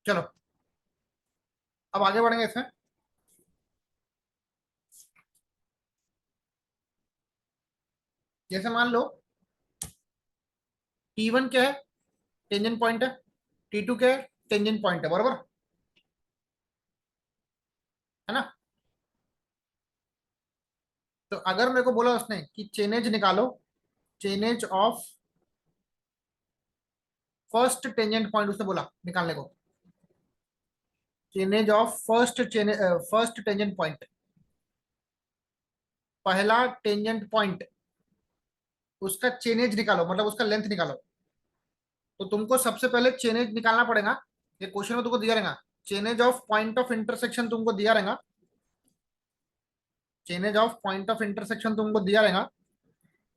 चलो अब आगे बढ़ेंगे इसमें। जैसे मान लो T1 क्या है, टेंजेंट पॉइंट है। T2 क्या है, टेंजेंट पॉइंट है, बराबर है ना। तो अगर मेरे को बोला उसने कि चेनेज निकालो, chainage of first tangent point, उसने बोला निकालने को, chainage of first tangent point, पहला टेंजेंट पॉइंट, उसका चेनेज निकालो, मतलब उसका लेंथ निकालो। तो तुमको सबसे पहले चेनेज निकालना पड़ेगा। ये क्वेश्चन में तुमको दिया रहेगा, chainage of point of intersection तुमको दिया रहेगा, chainage of point of intersection तुमको दिया रहेगा,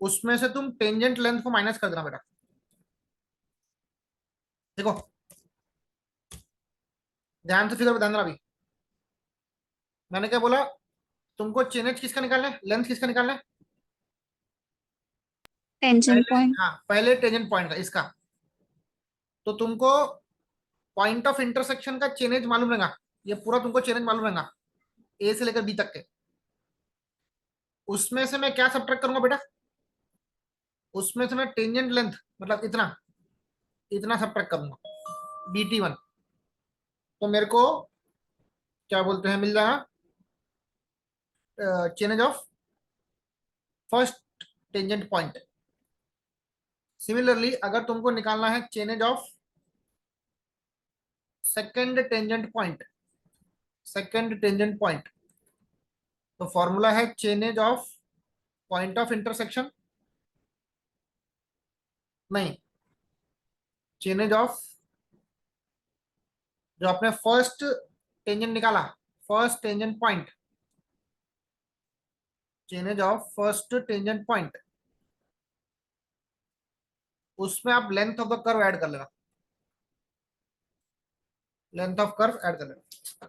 उसमें से तुम टेंजेंट लेंथ को माइनस कर देना बेटा। देखो ध्यान से फिगर पे ध्यान देना। अभी मैंने क्या बोला, तुमको चेनेज किसका निकालना है, लेंथ किसका निकालना है, टेंजेंट पहले, पॉइंट। हाँ पहले टेंजेंट पॉइंट का इसका। तो तुमको पॉइंट ऑफ इंटरसेक्शन का चेनेज मालूम रहेगा, ये पूरा तुमको चेनेज मालूम रहेगा ए से लेकर बी तक के। उसमें से मैं क्या सब्ट्रैक्ट करूंगा बेटा, उसमें से मैं टेंजेंट लेंथ, मतलब इतना इतना सब्ट्रैक्ट करूंगा, BT1। तो मेरे को क्या बोलते हैं, मिल जाएगा chainage of first tangent point. Similarly अगर तुमको निकालना है chainage of second tangent point, second tangent point, तो फॉर्मूला है chainage of point of intersection, नहीं, चेनेज ऑफ जो आपने फर्स्ट टेंजेंट निकाला, first tangent point, chainage of first tangent point, उसमें आप length of the curve add कर लेना, लेंथ ऑफ कर्व ऐड कर लेना।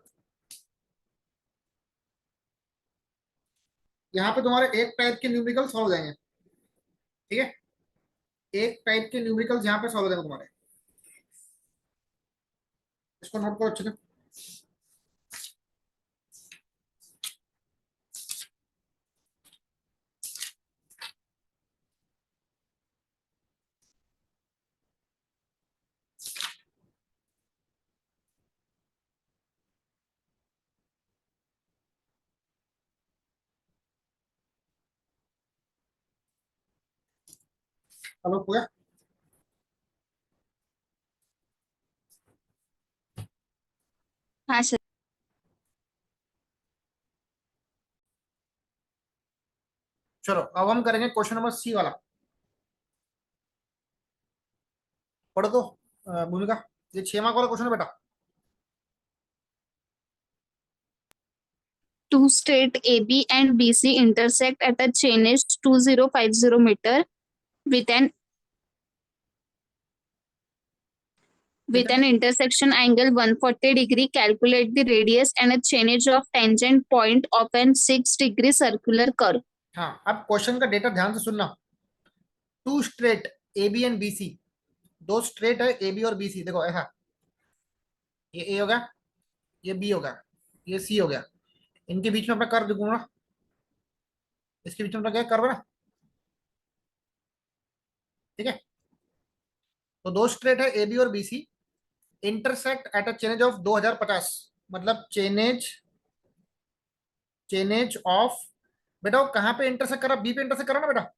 यहाँ पे तुम्हारे एक टाइप के न्यूमेरिकल सॉल्व हो जाएंगे, ठीक है, एक टाइप के न्यूमेरिकल्स यहाँ पे सॉल्व हो जाएंगे तुम्हारे। इसको नोट करो अच्छे से। हेलो पूजा, हाँ सर। चलो अब हम करेंगे क्वेश्चन नंबर C वाला। पढ़ो तो भूमिका, ये 6 मार्क वाला क्वेश्चन है बेटा। Two straight AB and BC intersect at a change 2050 meter with an with कितने, an intersection angle 140 degree. Calculate the radius and a change of tangent point of an 6 degree circular curve. हाँ अब question का data ध्यान से सुनना। Two straight AB and BC, दो straight है AB और BC, देखो ऐसा, ये A हो गया, ये B हो गया, ये C हो गया, इनके बीच में अपना कर्व दिखाऊंगा, इसके बीच में अपना क्या कर्व है ना, ठीक है। तो दो स्ट्रेट है AB और BC, intersect at a chainage of 2050, मतलब चेनेज, चेनेज ऑफ, बेटा वो कहाँ पे इंटरसेक्ट कर रहा, B पे इंटरसेक्ट कर रहा ना बेटा।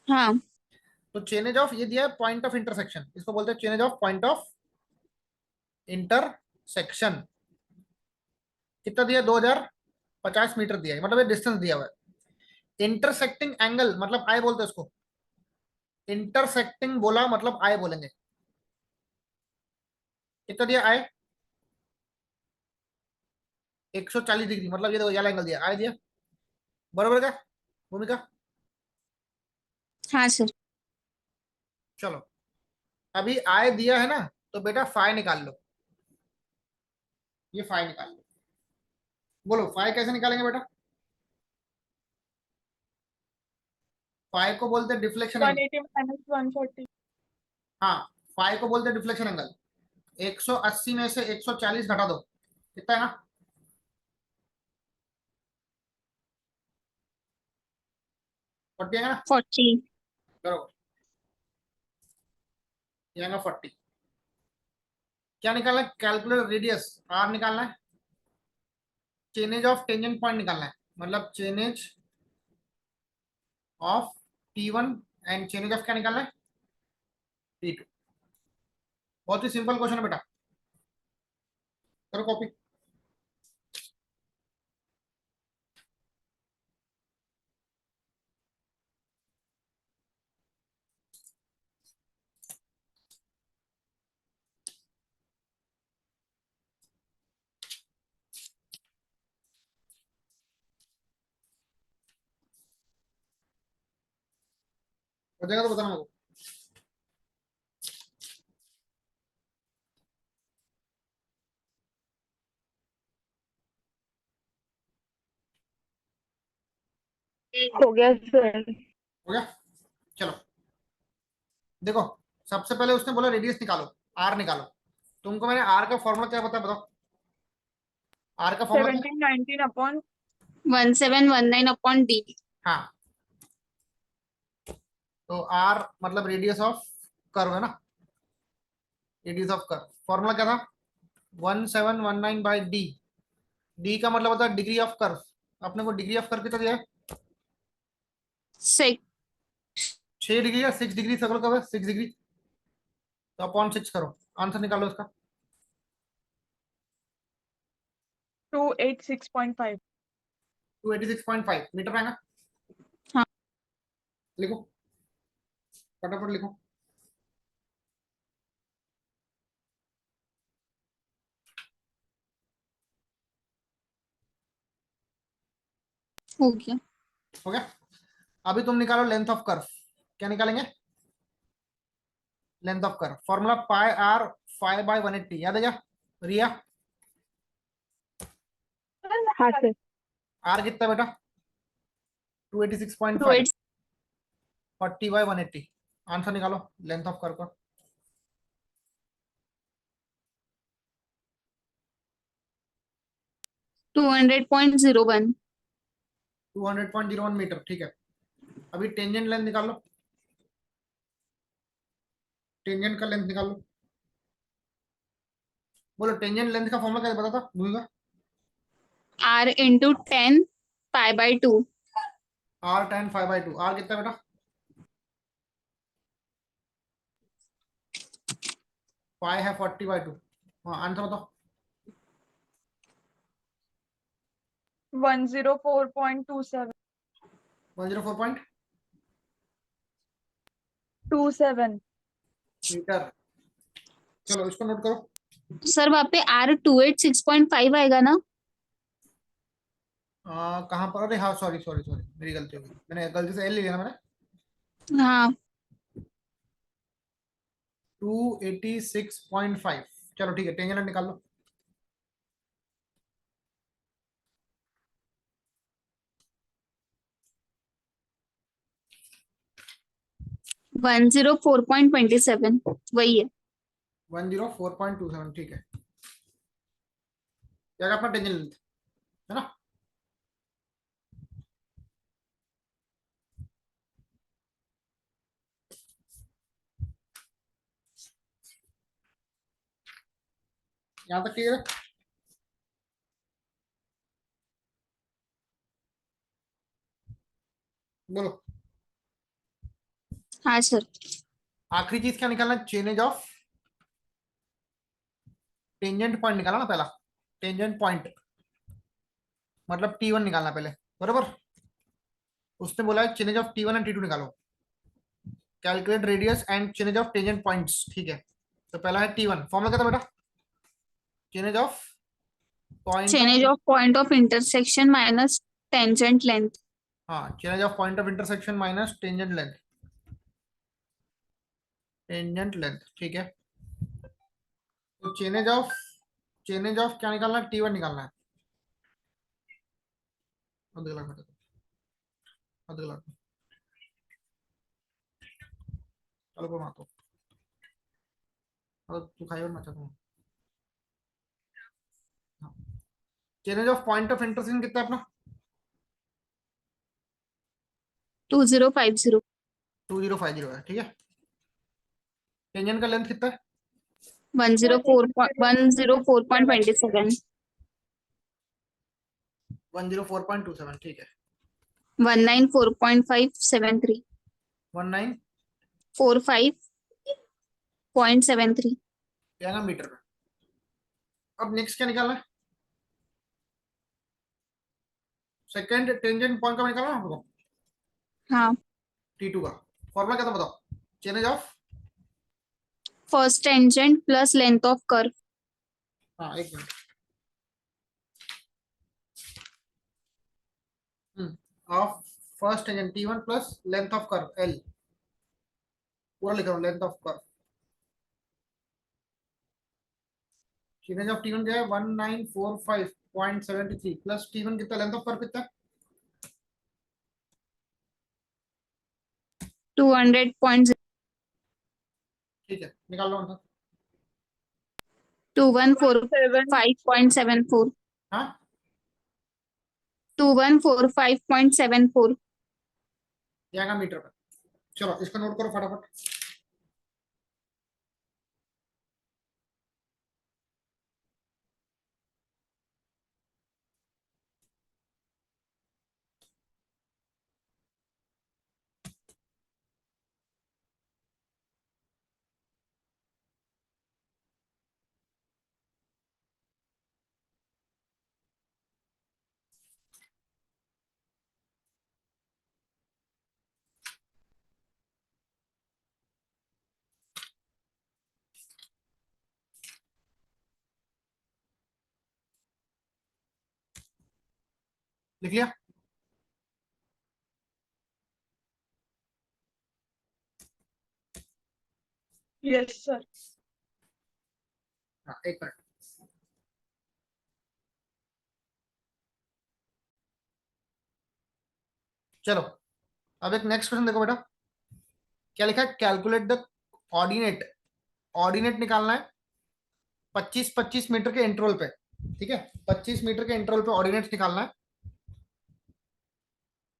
हाँ। तो चेनेज ऑफ ये दिया है पॉइंट ऑफ इंटरसेक्शन, इसको बोलते हैं chainage of point of intersection. कितना दिया, 2050 मीटर दिया है, मतलब ये डिस्टेंस दिया हुआ है। इंटरसेक्टिंग एंगल मतलब आई बोलते हैं उसको, इंटरसेक्टिंग बोला मतलब आई बोलेंगे। कितना दिया आई, 140 डिग्री, मतलब ये देखो ये एंगल दिया, आई दिया, बराबर क्या भूमिका। हाँ सर। चलो अभी आई दिया है ना, तो बेटा फाई निकाल लो, ये फाई निकाल लो। बोलो फाई कैसे निकालेंगे बेटा, फाई को बोलते हैं डिफ्लेक्शन एंगल। 180 minus 140. हाँ फाई को बोलते हैं डिफ्लेक्शन एंगल। 180 में से 140 घटा दो, कितना है ना? 40 है ना? 40. करो, ये आएगा 40। क्या निकालना है? कैलकुलेट रेडियस आर निकालना है, चेनेज ऑफ टेंजेंट पॉइंट निकालना है, मतलब chainage of T1 and chainage of क्या निकालना है? T2। बहुत ही सिंपल क्वेश्चन है बेटा, करो कॉपी। हो जाएगा तो बताना मेरे को। हो गया सर। हो गया, चलो देखो, सबसे पहले उसने बोला रेडियस निकालो, आर निकालो। तुमको मैंने आर का फॉर्मूला क्या बताया, बताओ। आर का फॉर्मूला क्या 1719 अपॉन 1719 upon D. है? हाँ, तो आर मतलब रेडियस ऑफ कर्व है ना, रेडियस ऑफ कर्व। फॉर्मूला क्या था? 1719 बाई डी। डी का मतलब होता है डिग्री ऑफ कर्व। अपने को डिग्री ऑफ कर्व कितना दिया है? 6. 6 डिग्री या 6 डिग्री, सर्कल कर्व है 6 डिग्री, तो अपॉन 6 करो, आंसर निकालो इसका। 286.5। 286.5 मीटर आएगा। हाँ. लिखो, फटाफट लिखो। हो गया. हो गया। अभी तुम निकालो लेंथ ऑफ कर्व। क्या निकालेंगे? Length of curve, formula pi R 5/180, याद है क्या रिया? हाँ सर। आर कितना बेटा? 286.5, 28. 40/180। आंसर निकालो लेंथ ऑफ कर्व का। 200.01. 200.01 मीटर, ठीक है। अभी टेंजेंट लेंथ निकालो, टेंजेंट का लेंथ निकालो। बोलो टेंजेंट लेंथ का फॉर्मूला क्या बता था, भूलगा? R into 10 pi by 2. R tan 5/2। R कितना बेटा? पाई है 40/2। हाँ, आंसर बताओ। 104.27। 104.27 मीटर। चलो इसको नोट करो। सर वहाँ पे R 286.5 आएगा ना? कहाँ पर? अरे हाँ, सॉरी सॉरी सॉरी, मेरी गलती हो गई, मैंने गलती से एल ले लिया ना मैंने। हाँ. 286.5। चलो ठीक है, टेंजेंट निकाल लो। वन जीरो 4.27 वही है. 104.27, ठीक है। क्या अपना टेंजेंट लेंथ है ना? यहाँ तक क्लियर है? बोलो। हाँ सर. आखिरी चीज क्या निकालना? चेनेज ऑफ टेंजेंट पॉइंट निकाला ना पहला, टेंजेंट पॉइंट मतलब T1 निकालना पहले, बरोबर। उसने बोला है chainage of T1 and T2 निकालो, calculate radius and chainage of tangent points, ठीक है। तो पहला है T1, फॉर्मूला क्या था बेटा? Chainage of point Change of, of point of intersection minus tangent length. हाँ, chainage of point of intersection minus tangent length, tangent length, ठीक है। तो चेनेज ऑफ क्या निकालना है? T1 निकालना है। अगला घटा दो, अगला, चलो को मातो, और तू खाई और मैं चाहता हूँ। Change of point of intersection कितना है अपना? 2050. 2050 है, ठीक है। टेंजेंट का लेंथ कितना है? 104.27. 104.27, ठीक है। 194.573. 19 45.73. क्या ना मीटर में। अब नेक्स्ट क्या निकालना है? सेकंड टेंजेंट पॉइंट का निकालना है आपको, हाँ. T2 का फॉर्मूला क्या था बताओ? Change of, First tangent plus length of curve. हाँ एक minute, of first tangent T1 plus length of curve L, पूरा लिख रहा हूँ, length of curve. Change of T1 क्या है? 1945.73 प्लस T1 कितना, लेंथ ऑफ कर्व कितना है? 200.214. ठीक है, निकाल लो आंसर। 2145.74. हाँ 2145.74. क्या का मीटर में। चलो इसको नोट करो फटाफट। लिख लिया? Yes, sir. हाँ एक मिनट। चलो अब एक नेक्स्ट क्वेश्चन देखो बेटा, क्या लिखा है? कैलकुलेट द ऑर्डिनेट, ऑर्डिनेट निकालना है 25-25 मीटर के इंटरवल पे, ठीक है। 25 मीटर के इंटरवल पे ऑर्डिनेट निकालना है।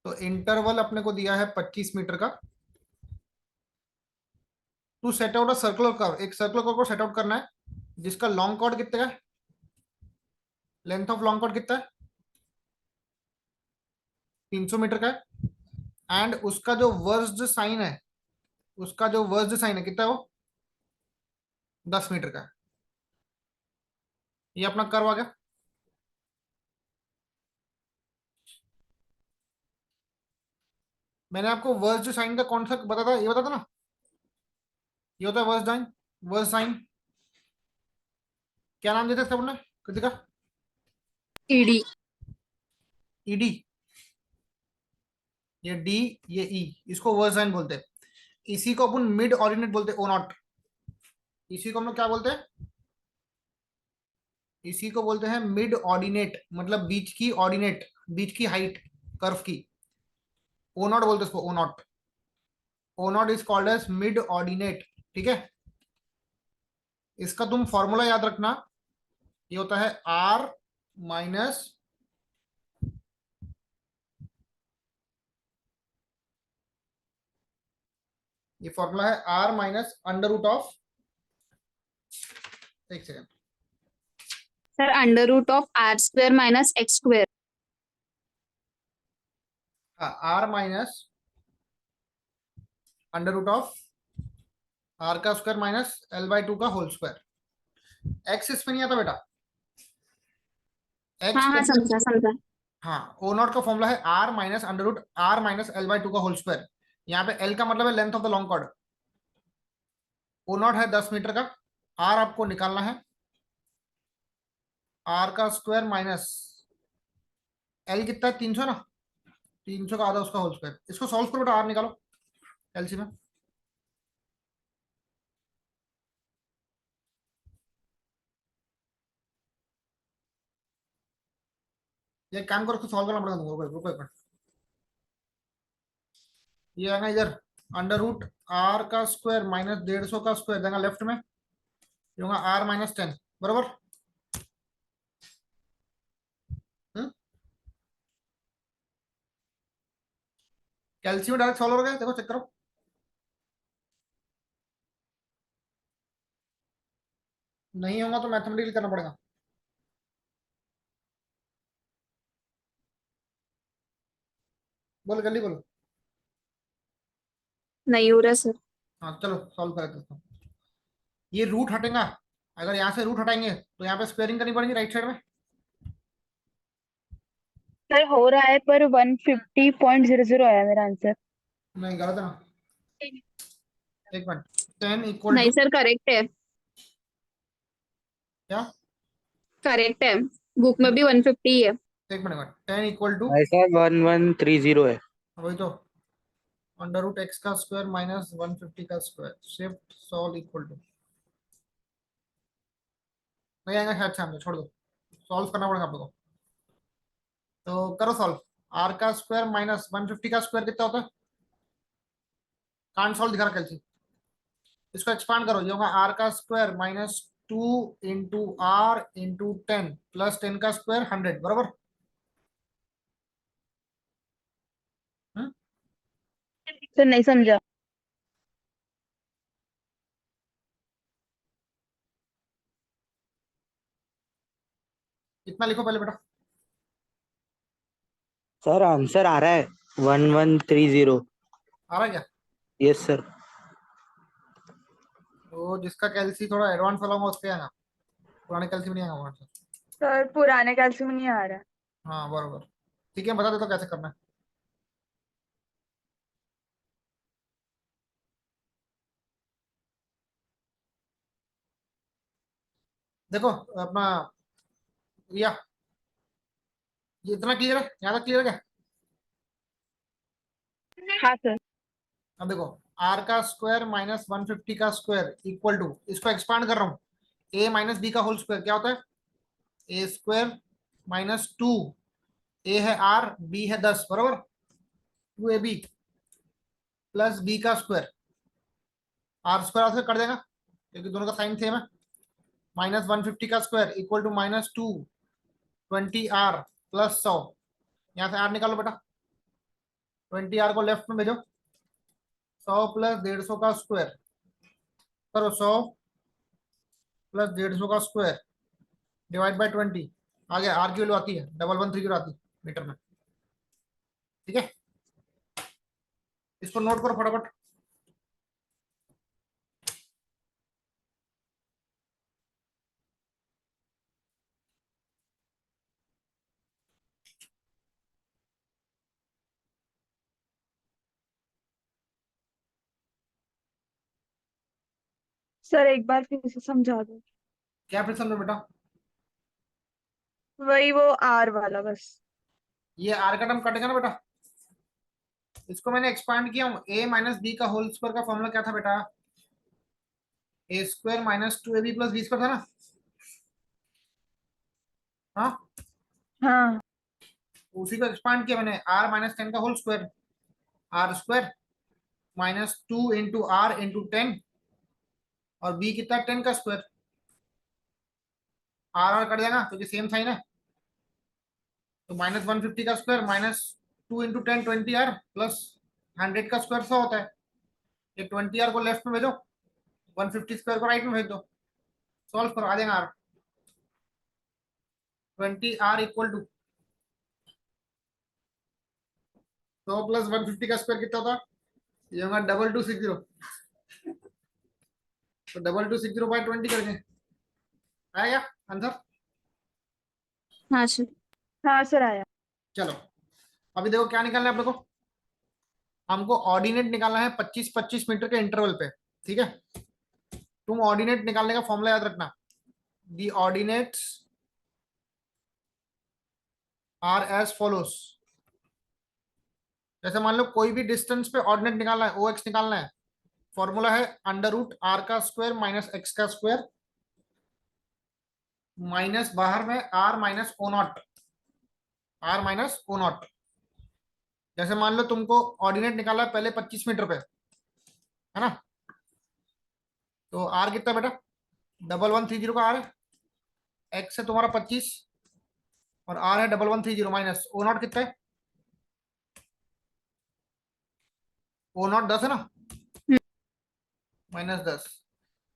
तो इंटरवल अपने को दिया है 25 मीटर का। To set out a circular curve, एक सर्कुलर कर्व को सेट आउट करना है जिसका लॉन्ग कॉर्ड कितना है, लेंथ ऑफ लॉन्ग कॉर्ड कितना है, 300 मीटर का है। एंड उसका जो वर्स्ड साइन है, उसका जो वर्स्ड साइन है कितना है वो, 10 मीटर का है। ये अपना कर्व आ गया। मैंने आपको वर्स्ड साइन का कौन सा बताया था, ये बताया था ना, ये होता है वर्स्ट साइन। वर्स्ट साइन क्या नाम देते थे अपने कृतिका? ED. ईडी, ये डी, ये ई, इसको वर्स्ट साइन बोलते हैं। इसी को अपन मिड ऑर्डिनेट बोलते हैं, ओ नॉट। इसी को हम लोग क्या बोलते हैं? इसी को बोलते हैं मिड ऑर्डिनेट, मतलब बीच की ऑर्डिनेट, बीच की हाइट कर्व की। ओ नॉट बोलते हैं इसको, O naught. O naught is called as mid ordinate, ठीक है। इसका तुम फॉर्मूला याद रखना, ये होता है आर माइनस, ये फॉर्मूला है R minus under root of, एक second, Sir, under root of R square minus X square. R minus under root of R का स्क्वायर माइनस L/2 का होल स्क्वायर। एक्स इसमें नहीं आता बेटा, एक्स हाँ हाँ, समझा समझा. हाँ, ओ नॉट का फॉर्मूला है R minus under root R minus L/2 का होल स्क्वायर। यहाँ पे एल का मतलब है length of the long chord. O nought है 10 मीटर का, आर आपको निकालना है आर का स्क्वायर माइनस एल कितना है, 300 ना, 300 का आधा उसका होल स्क्वायर। इसको सॉल्व करो बेटा, आर निकालो एलसी में। ये काम करो, उसको सॉल्व करना पड़ेगा तुमको, रुको एक मिनट। ये आएगा इधर अंडर रूट आर का स्क्वायर माइनस 150 का स्क्वायर देगा लेफ्ट में, ये होगा आर माइनस 10 बराबर। कैल्शियम डायरेक्ट सॉल्व हो गया, देखो चेक करो। नहीं होगा तो मैथमेटिकल करना पड़ेगा। बोल जल्दी बोलो। नहीं हो रहा सर। हाँ चलो सॉल्व कर देता हूँ। ये रूट हटेगा, अगर यहाँ से रूट हटाएंगे तो यहाँ पे स्क्वेयरिंग करनी पड़ेगी राइट साइड में। सर हो रहा है पर 150.00 आया मेरा आंसर। नहीं गलत है ना, एक मिनट। 10 इक्वल नहीं टू सर, करेक्ट है, क्या? करेक्ट है। बुक में भी 150 है। एक मिनट, 10 इक्वल टू भाई साहब 1130 है। वही तो, अंडर रूट एक्स का स्क्वायर माइनस 150 का square, shift solve equal to, नहीं आएगा शायद सामने, छोड़ दो, सॉल्व करना पड़ेगा आप लोगों को। तो करो सॉल्व। आर का स्क्वायर माइनस 150 का स्क्वायर कितना होता है? कांट सॉल्व दिखा रहा कैसे, इसको एक्सपांड करो, ये होगा आर का square minus 2 into R into 10 plus 10 का स्क्वायर 100 बराबर। हम्म? सर नहीं समझा। इतना लिखो पहले बेटा। सर आंसर आ रहा है 1130। आ रहा है क्या? Yes sir. तो जिसका कैल्सी थोड़ा एडवांस वाला होगा उस पे आएगा, पुराने कैल्सी में नहीं आएगा वहां से। सर पुराने कैल्शियम नहीं आ रहा। हाँ बराबर। ठीक है बता दे तो कैसे करना है। देखो अपना या ये इतना क्लियर है, यहाँ तक क्लियर है क्या? हाँ सर। अब देखो, आर का स्क्वायर माइनस 150 का स्क्वायर इक्वल टू, इसको एक्सपांड कर रहा हूँ, ए माइनस बी का होल स्क्वायर क्या होता है? ए स्क्वायर माइनस 2, ए है आर, बी है 10 बराबर, 2ab प्लस बी का स्क्वायर, आर स्क्वायर से कर देगा क्योंकि दोनों का साइन सेम है, माइनस 150 का square equal to minus 2 20 R plus 100, यहाँ से आर निकालो बेटा, 20 आर को लेफ्ट में भेजो, 100 प्लस 150 का स्क्वायर, करो 100 प्लस 150 का स्क्वायर डिवाइड बाय 20, आ गया, आर की वैल्यू आती है 1130 आती है मीटर में। ठीक है, इसको नोट करो फटाफट। सर एक बार फिर से समझा दो। क्या फिर समझो बेटा? वही वो आर वाला बस। ये आर का टर्म कटेगा ना बेटा, इसको मैंने एक्सपांड किया हूँ, ए माइनस बी का होल स्क्वायर का फॉर्मूला क्या था बेटा? A square minus 2ab plus B square था ना? हाँ, हाँ उसी को एक्सपांड किया मैंने, आर माइनस 10 का whole square, R square minus 2 into R into 10, और बी कितना 10 का स्क्वायर, आर आर कट जाएगा क्योंकि सेम साइन है, तो माइनस 150 का square minus 2 into 10 20 R plus 100 का स्क्वायर 100 होता है, ये 20 आर को लेफ्ट में भेजो, 150 स्क्वायर को राइट में भेज दो, सॉल्व करो, आ जाएगा R, 20 R equal to 100 plus 150 का स्क्वायर कितना होता है? ये होगा 2260, तो 2260 बाय 20 करके आएगा आंसर। हाँ सर। हाँ सर आया। चलो अभी देखो क्या निकालना है आप लोगों को, हमको ऑर्डिनेट निकालना है 25-25 मीटर के इंटरवल पे। ठीक है, तुम ऑर्डिनेट निकालने का फॉर्मूला याद रखना, दी ऑर्डिनेट्स आर एज फॉलोस। जैसे मान लो कोई भी डिस्टेंस पे ऑर्डिनेट निकालना है, ओ एक्स निकालना है, फॉर्मूला है अंडर रूट आर का स्क्वायर माइनस एक्स का स्क्वायर माइनस बाहर में R minus O nought, R minus O nought. जैसे मान लो तुमको ऑर्डिनेट निकाला है पहले 25 मीटर पे, है ना? तो आर कितना बेटा? 1130 का आर है, एक्स है तुम्हारा 25 और आर है 1130 माइनस ओ नॉट कितना है? ओ नॉट 10 है ना, -10,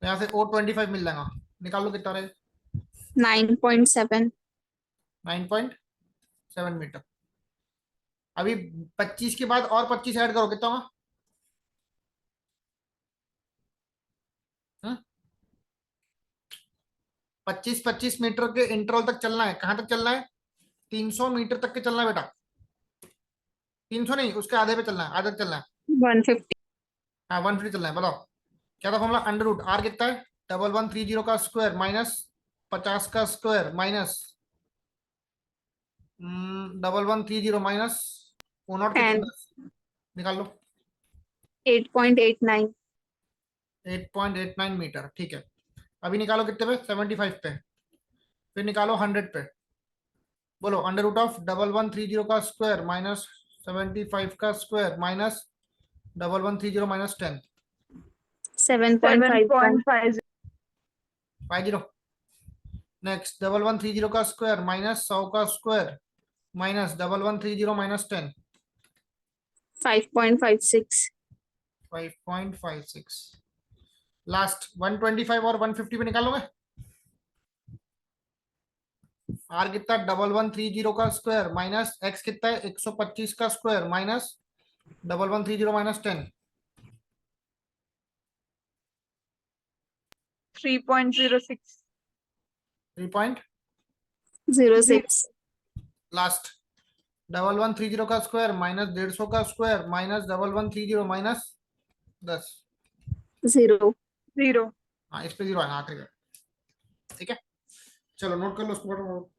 तो यहाँ से ओ 25 मिल जाएगा, निकाल लो कितना रहे, 9.7. 9.7 मीटर। अभी 25 के बाद और 25 ऐड करो, कितना होगा? 25-25 मीटर के इंटरवल तक चलना है। कहां तक चलना है? 300 मीटर तक के चलना है बेटा। 300 नहीं, उसके आधे पे चलना है, आधा चलना है। 150. हाँ 150 चलना है। बताओ क्या था फॉर्मूला? अंडर रूट आर कितना है? 1130 का स्क्वायर माइनस 50 का square minus 1130 minus O nought कितना? 10. 10 निकाल लो। 8.89. 8.89 मीटर, ठीक है। अभी निकालो कितने पे? 75 पे। फिर निकालो 100 पे। बोलो अंडर रूट ऑफ 1130 का स्क्वायर माइनस 75 का स्क्वायर माइनस 1130 माइनस 10 7.5. 7.5. 50। नेक्स्ट 1130 का स्क्वायर माइनस 100 का स्क्वायर माइनस 1130 माइनस 10 5.56. 5.56। लास्ट 125 और 150 पे निकालोगे। आर कितना? 1130 का स्क्वायर माइनस एक्स कितना है? 125 का स्क्वायर माइनस 1130 माइनस 10 3.06. 3. 06. लास्ट 1130 का स्क्वायर माइनस 150 का स्क्वायर माइनस 1130 माइनस 10। 0. 0. हाँ इस पे 0 आना आखिरी का। ठीक है, चलो नोट कर लो उसको।